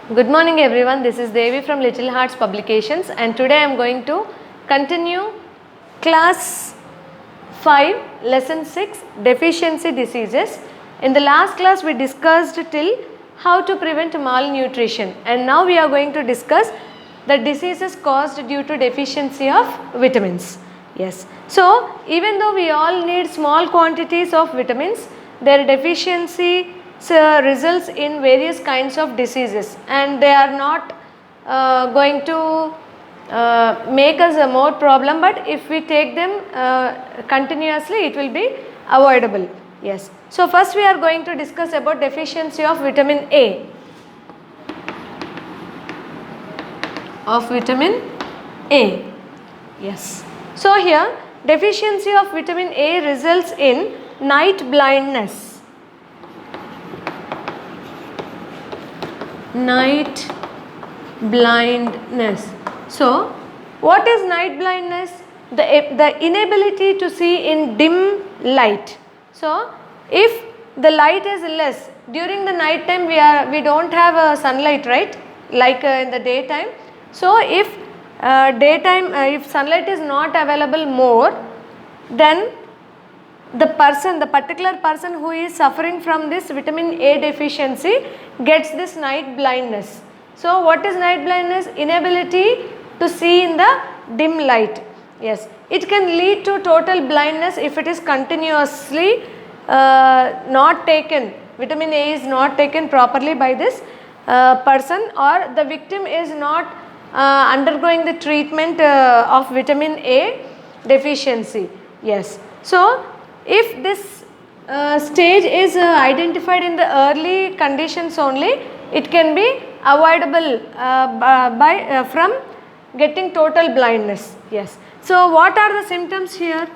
Good morning everyone, this is Devi from Little Hearts Publications and today I am going to continue class 5 lesson 6 deficiency diseases. In the last class we discussed till how to prevent malnutrition and now we are going to discuss the diseases caused due to deficiency of vitamins. Yes, so even though we all need small quantities of vitamins, their deficiency results in various kinds of diseases and they are not going to make us a more problem, but if we take them continuously it will be avoidable. Yes, so first we are going to discuss about deficiency of vitamin A. Yes, so here deficiency of vitamin A results in night blindness. So what is night blindness? The inability to see in dim light. So if the light is less during the night time, we don't have sunlight, right, like in the daytime. So if if sunlight is not available more, then the particular person who is suffering from this vitamin A deficiency gets this night blindness. So what is night blindness? Inability to see in the dim light. Yes, it can lead to total blindness if it is continuously not taken. Vitamin A is not taken properly by this person, or the victim is not undergoing the treatment of vitamin A deficiency. Yes, so if this stage is identified in the early conditions only, it can be avoidable from getting total blindness. Yes, so what are the symptoms here?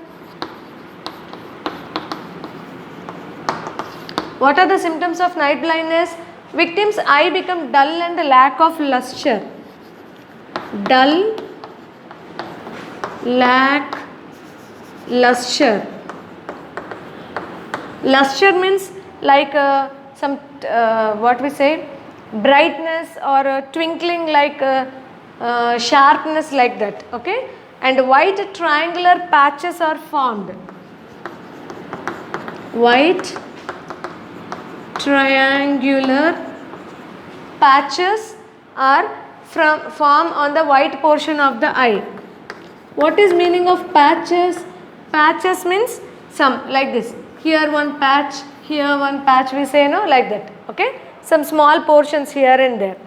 What are the symptoms of night blindness? Victim's eye become dull and lack of luster. Luster means like some what we say, brightness or twinkling, like sharpness, like that. Okay, and white triangular patches are formed. White triangular patches are formed on the white portion of the eye. What is meaning of patches? Patches means some like this. Here one patch, here one patch, we say, no, like that. Okay, some small portions here and there.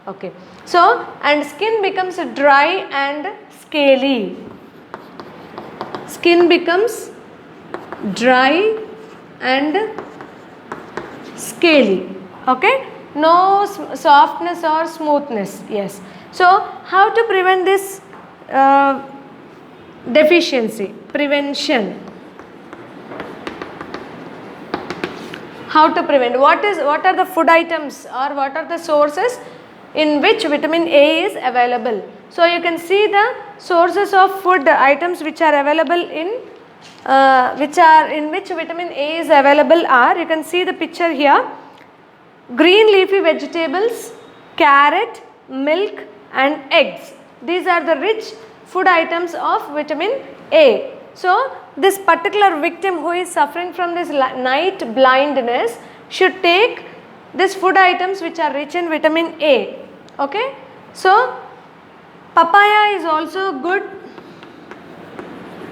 Okay, so and skin becomes dry and scaly. Skin becomes dry and scaly. Okay, no softness or smoothness. Yes, so how to prevent this deficiency? Prevention. How to prevent? What are the food items or what are the sources in which vitamin A is available? So you can see the sources of food items which are available in which vitamin A is available are, you can see the picture here: green leafy vegetables, carrot, milk and eggs. These are the rich food items of vitamin A. So this particular victim who is suffering from this night blindness should take these food items which are rich in vitamin A. Okay, so papaya is also good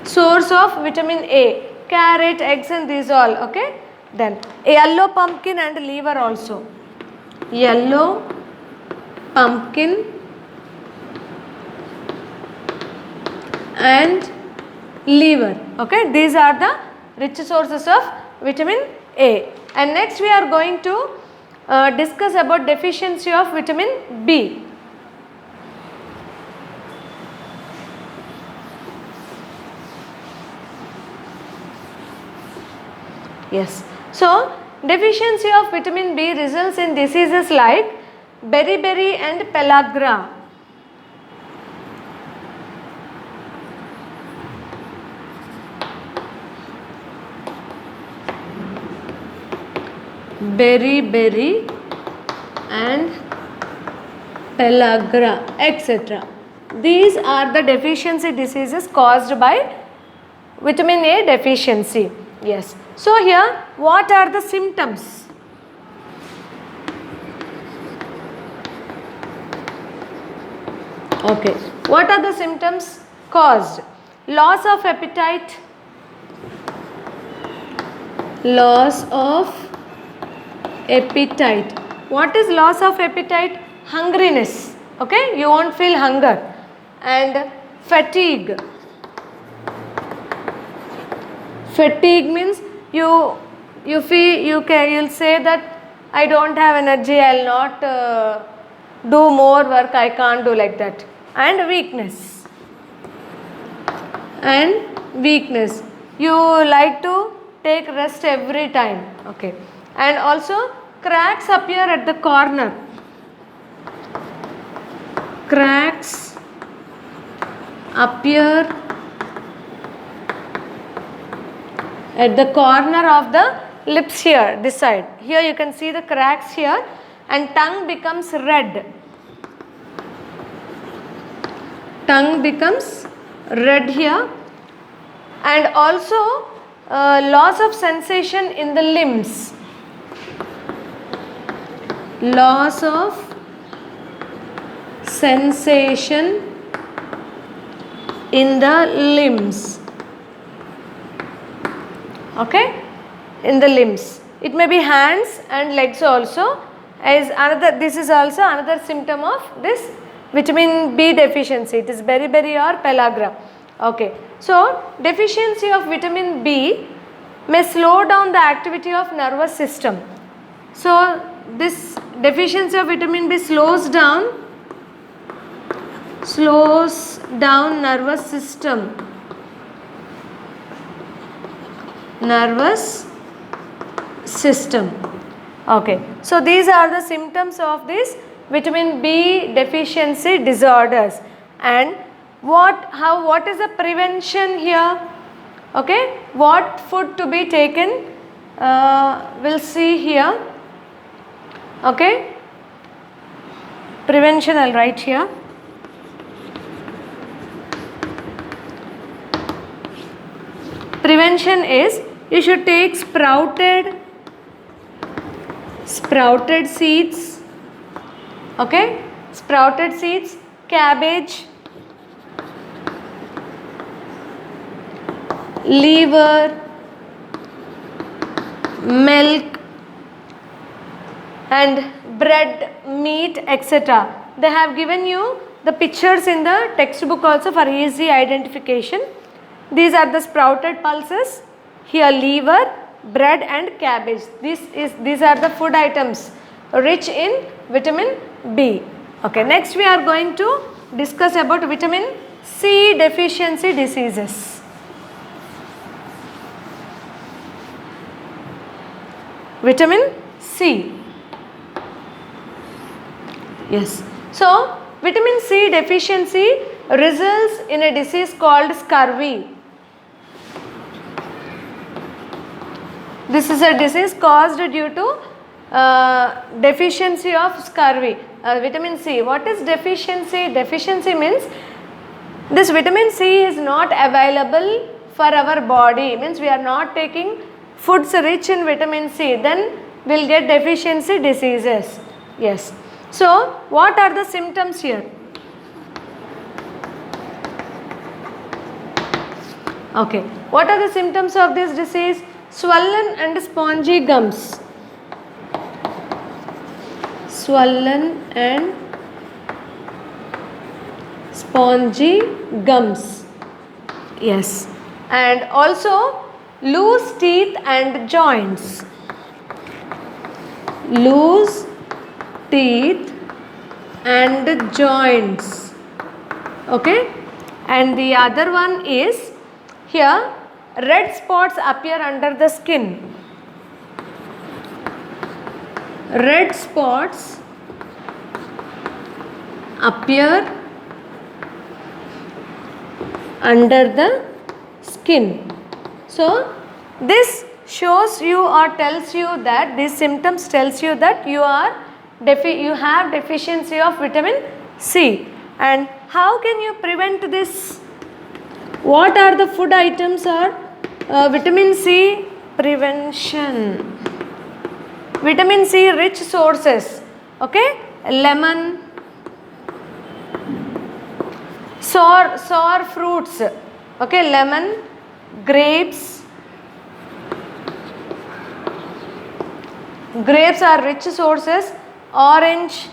source of vitamin A, carrot, eggs and these all. Okay, then yellow pumpkin and liver also. Yellow pumpkin and liver. Okay, these are the rich sources of vitamin A. And next we are going to discuss about deficiency of vitamin B. Yes, so deficiency of vitamin B results in diseases like beriberi and pellagra. Beriberi and pellagra, etc. These are the deficiency diseases caused by vitamin A deficiency. Yes. So here, what are the symptoms? Okay. What are the symptoms caused? Loss of appetite, loss of appetite. What is loss of appetite? Hungriness. Okay, you won't feel hunger. And fatigue. Fatigue means you feel you'll say that I don't have energy, I'll not do more work, I can't do like that. And weakness. You like to take rest every time. Okay. And also cracks appear at the corner. Cracks appear at the corner of the lips here, this side. Here you can see the cracks here, and tongue becomes red. Tongue becomes red here, and also loss of sensation in the limbs. Loss of sensation in the limbs. Okay, in the limbs. It may be hands and legs also. As another, this is also another symptom of this vitamin B deficiency. It is beriberi or pellagra. Okay, so deficiency of vitamin B may slow down the activity of nervous system. So this deficiency of vitamin B slows down nervous system. Okay, so these are the symptoms of this vitamin B deficiency disorders. And what is the prevention here? Okay, what food to be taken? We'll see here. Okay, prevention I'll write here. Prevention is you should take sprouted seeds. Okay, sprouted seeds, cabbage, liver, milk, and bread, meat, etc. They have given you the pictures in the textbook also for easy identification. These are the sprouted pulses. Here liver, bread and cabbage. These are the food items rich in vitamin B. Okay, next we are going to discuss about vitamin C deficiency diseases. Vitamin C. Yes. So, vitamin C deficiency results in a disease called scurvy. This is a disease caused due to deficiency of scurvy. Vitamin C. What is deficiency? Deficiency means this vitamin C is not available for our body. Means we are not taking foods rich in vitamin C. Then we will get deficiency diseases. Yes. So, what are the symptoms here? Okay. What are the symptoms of this disease? Swollen and spongy gums. Swollen and spongy gums. Yes. And also loose teeth and joints. Loose teeth and joints. Okay. And the other one is here, red spots appear under the skin. Red spots appear under the skin. So, this shows you or tells you that these symptoms tells you that you are you have deficiency of vitamin C. And how can you prevent this? What are the food items are vitamin C prevention? Vitamin C rich sources, okay? Lemon, sour fruits, okay? Lemon, grapes. Grapes are rich sources. Orange,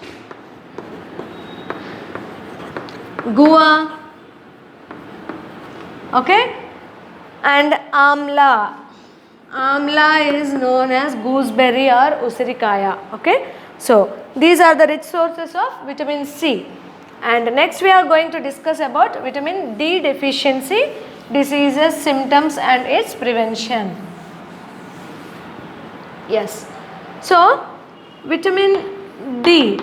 guava, okay? And amla. Amla is known as gooseberry or usirikaya, okay? So these are the rich sources of vitamin C. And next we are going to discuss about vitamin D deficiency, diseases, symptoms and its prevention. Yes. So vitamin D.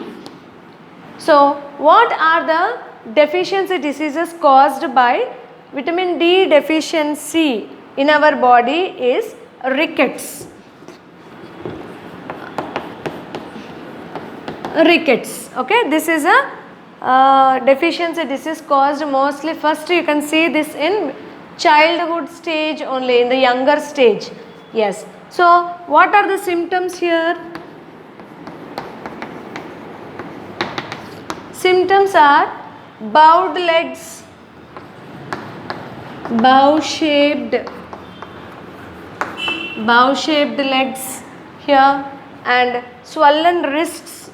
So what are the deficiency diseases caused by vitamin D deficiency in our body is rickets. Rickets, okay? This is a deficiency disease caused mostly, first you can see this in childhood stage only, in the younger stage. Yes. So what are the symptoms here? Symptoms are bowed legs, bow-shaped legs here, and swollen wrists,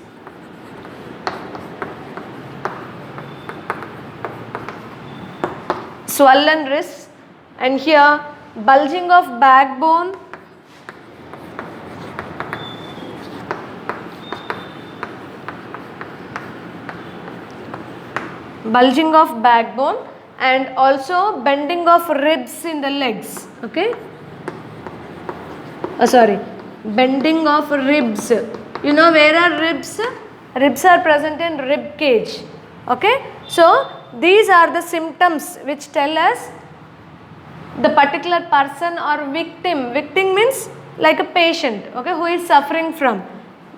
and here bulging of backbone, and also bending of ribs in the legs, okay? Bending of ribs. You know where are ribs? Ribs are present in rib cage, okay? So these are the symptoms which tell us the particular person or victim. Victim means like a patient, okay, who is suffering from.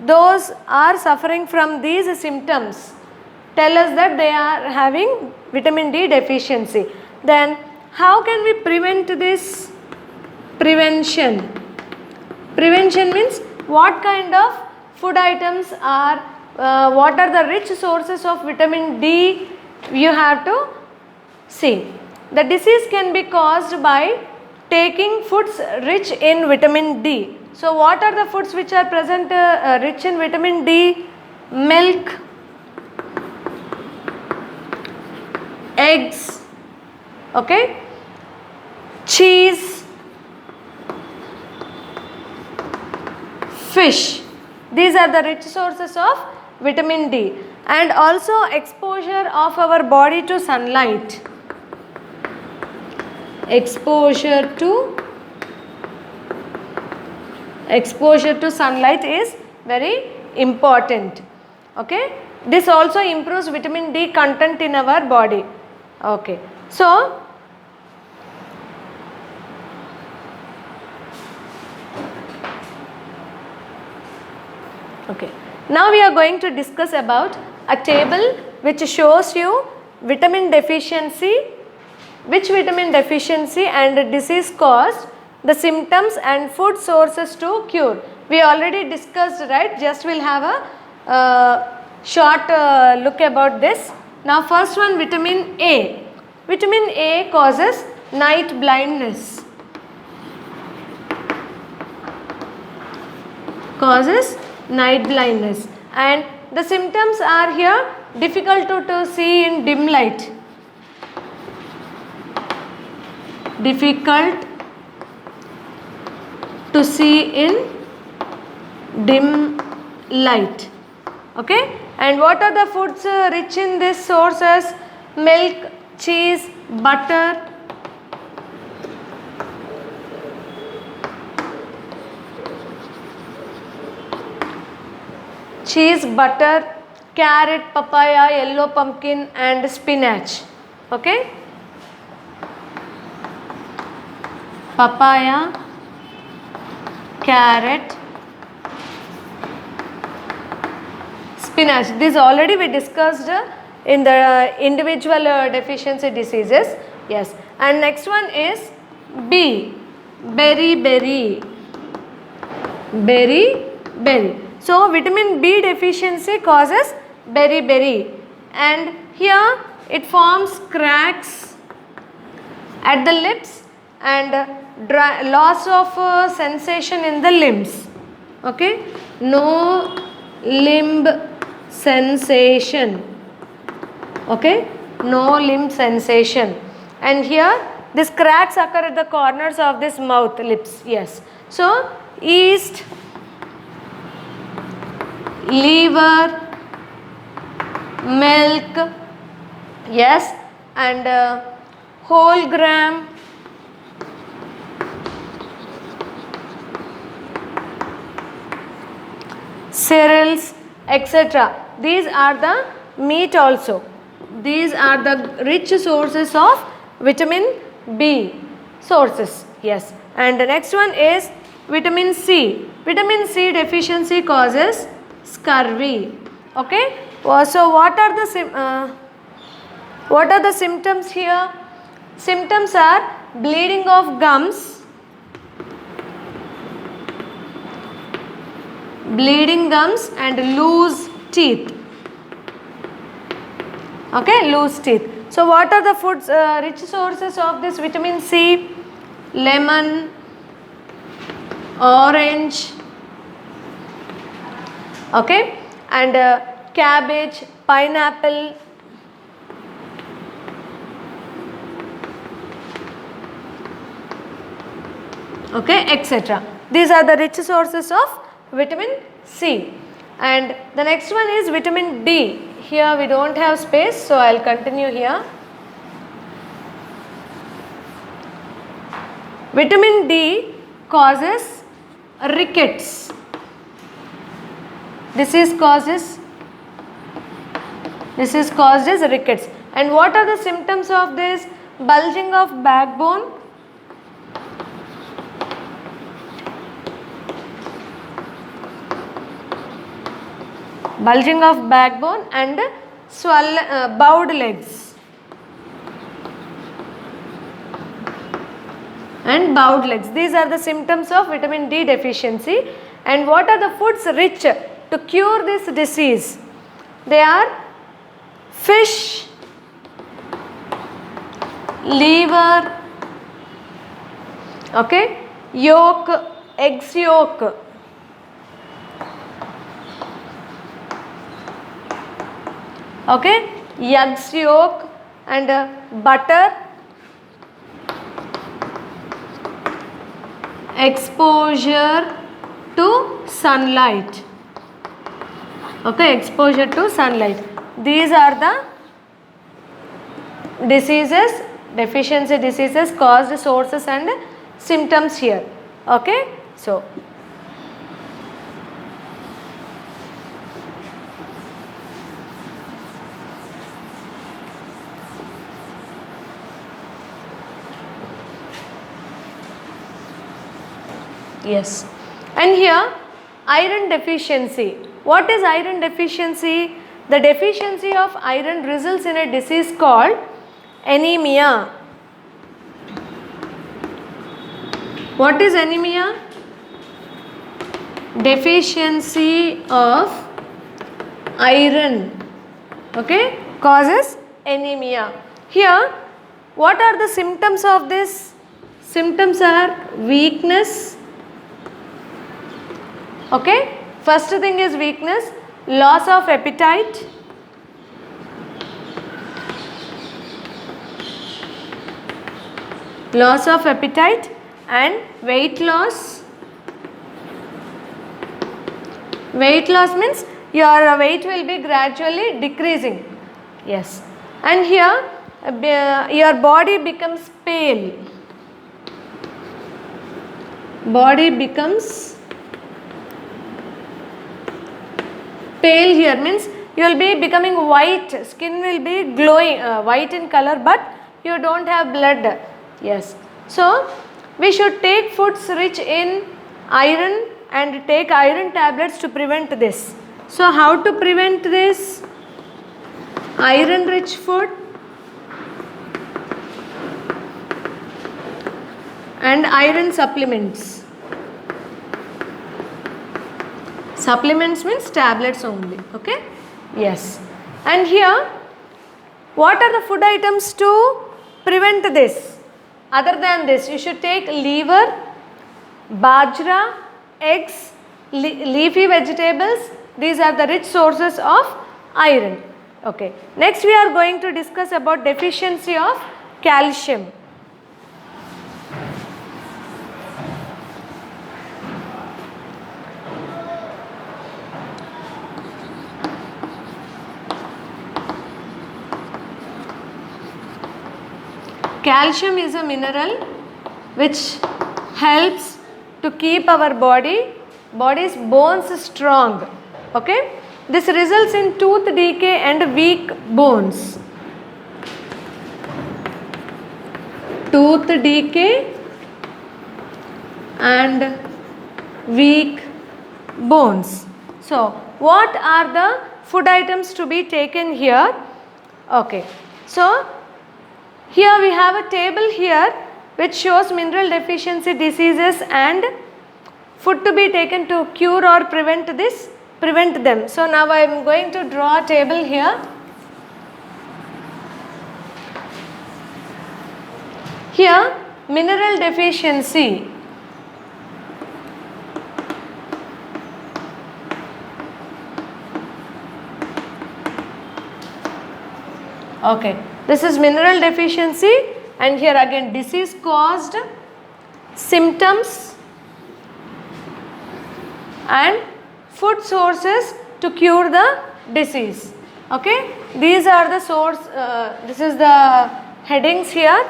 Those are suffering from these symptoms tell us that they are having vitamin D deficiency. Then how can we prevent this? Prevention. Prevention means what kind of food items are, what are the rich sources of vitamin D you have to see. The disease can be caused by taking foods rich in vitamin D. So what are the foods which are present rich in vitamin D? Milk, eggs, okay, cheese, fish. These are the rich sources of vitamin D. And also exposure of our body to sunlight. Exposure to sunlight is very important, okay? This also improves vitamin D content in our body. Okay, so now we are going to discuss about a table which shows you vitamin deficiency, which vitamin deficiency and disease caused, the symptoms and food sources to cure. We already discussed, right? Just we'll have a short look about this. Now first one, vitamin A. Vitamin A causes night blindness. And the symptoms are here: difficult to see in dim light. Difficult to see in dim light. Okay, and what are the foods rich in these sources? Milk, cheese, butter, carrot, papaya, yellow pumpkin and spinach. Okay, papaya, carrot, spinach. This already we discussed in the individual deficiency diseases. Yes. And next one is B, berry. So vitamin B deficiency causes berry, and here it forms cracks at the lips and loss of sensation in the limbs. Okay, no limb sensation. Okay, no limb sensation, and here these cracks occur at the corners of this mouth, lips. Yes. So yeast, liver, milk, yes, and whole gram, cereals, etc. These are the meat also. These are the rich sources of vitamin B sources. Yes. And the next one is vitamin C. Vitamin C deficiency causes scurvy. Okay. So what are the symptoms here? Symptoms are bleeding of gums, and loose teeth. Okay, loose teeth. So what are the foods, rich sources of this vitamin C? Lemon, orange, okay, and cabbage, pineapple, okay, etc. These are the rich sources of vitamin C. And the next one is vitamin D. Here we don't have space, so I will continue here. Vitamin D causes rickets. This is caused as rickets. And what are the symptoms of this? Bulging of backbone, and bowed legs. These are the symptoms of vitamin D deficiency. And what are the foods rich to cure this disease? They are fish, liver, okay, yolk, eggs yolk, okay, eggs yolk, and butter, exposure to sunlight. Okay, exposure to sunlight. These are the diseases, deficiency diseases, caused sources and symptoms here. Okay, so yes. And here iron deficiency. What is iron deficiency? The deficiency of iron results in a disease called anemia. What is anemia? Deficiency of iron, okay, causes anemia. Here what are the symptoms of this? Symptoms are weakness, okay, first thing is weakness, loss of appetite, and weight loss. Weight loss means your weight will be gradually decreasing. Yes. And here your body becomes pale. Body becomes pale here means you will be becoming white, skin will be glowing, white in color, but you don't have blood. Yes. So we should take foods rich in iron and take iron tablets to prevent this. So how to prevent this? Iron rich food and iron supplements. Supplements means tablets only, okay? Yes. And here, what are the food items to prevent this? Other than this, you should take liver, bajra, eggs, leafy vegetables. These are the rich sources of iron. Okay. Next we are going to discuss about deficiency of calcium. Calcium is a mineral which helps to keep our body's bones strong. Okay. This results in tooth decay and weak bones. Tooth decay and weak bones. So, what are the food items to be taken here? Okay. So, here we have a table here which shows mineral deficiency diseases and food to be taken to cure or prevent them. So now I am going to draw a table here. Here mineral deficiency. Okay. This is mineral deficiency, and here again disease caused, symptoms and food sources to cure the disease. Okay, these are the source, this is the headings here,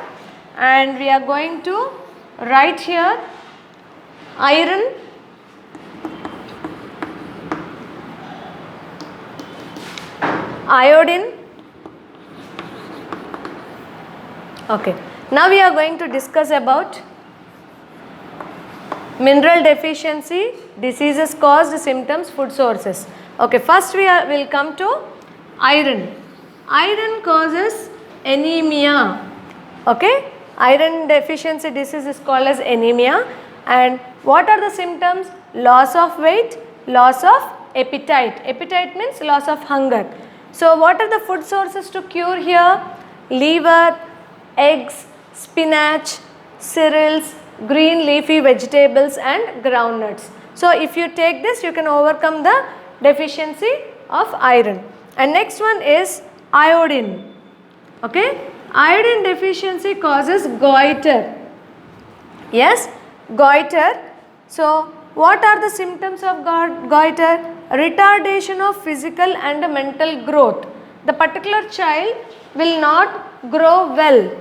and we are going to write here iron, iodine. Okay, now we are going to discuss about mineral deficiency, diseases caused, symptoms, food sources. Okay, first we will come to iron. Iron causes anemia. Okay, iron deficiency disease is called as anemia. And what are the symptoms? Loss of weight, loss of appetite. Appetite means loss of hunger. So what are the food sources to cure here? Liver, eggs, spinach, cereals, green leafy vegetables and groundnuts. So if you take this, you can overcome the deficiency of iron. And next one is iodine. Okay, iodine deficiency causes goiter. Yes, goiter. So what are the symptoms of goiter? Retardation of physical and mental growth. The particular child will not grow well.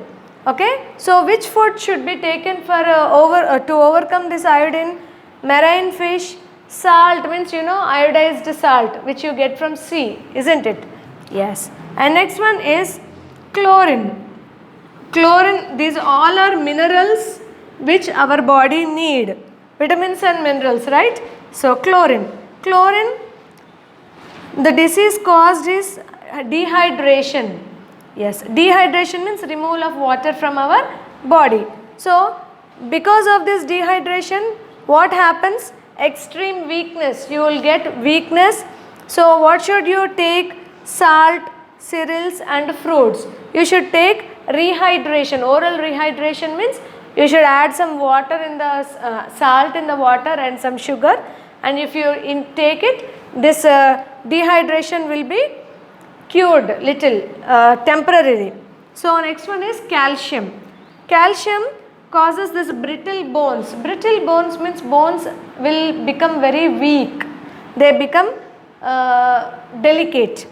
Okay, so which food should be taken for to overcome this iodine? Marine fish, salt means iodized salt which you get from sea, isn't it? Yes. And next one is chlorine. Chlorine, these all are minerals which our body need, vitamins and minerals, right? So chlorine. Chlorine, the disease caused is dehydration. Yes, dehydration means removal of water from our body. So because of this dehydration, what happens? Extreme weakness. You will get weakness. So what should you take? Salt, cereals and fruits. You should take rehydration. Oral rehydration means you should add some water in the salt in the water and some sugar, and if you take it, this dehydration will be cured little temporarily. So next one is calcium. Calcium causes this brittle bones. Brittle bones means bones will become very weak. They become delicate.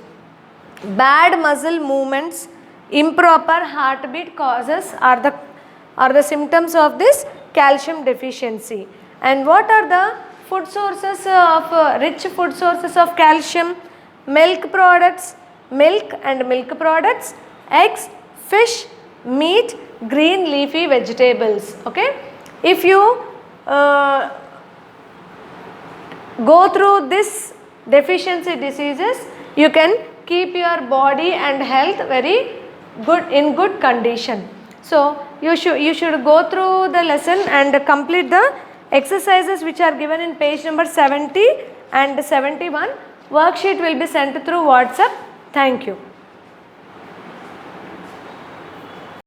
Bad muscle movements, improper heartbeat causes are the symptoms of this calcium deficiency. And what are the food sources of rich food sources of calcium? Milk products, milk and milk products, eggs, fish, meat, green leafy vegetables. Okay, if you go through this deficiency diseases, you can keep your body and health very good, in good condition. So you should go through the lesson and complete the exercises which are given in page number 70 and 71. Worksheet will be sent through WhatsApp. Thank you.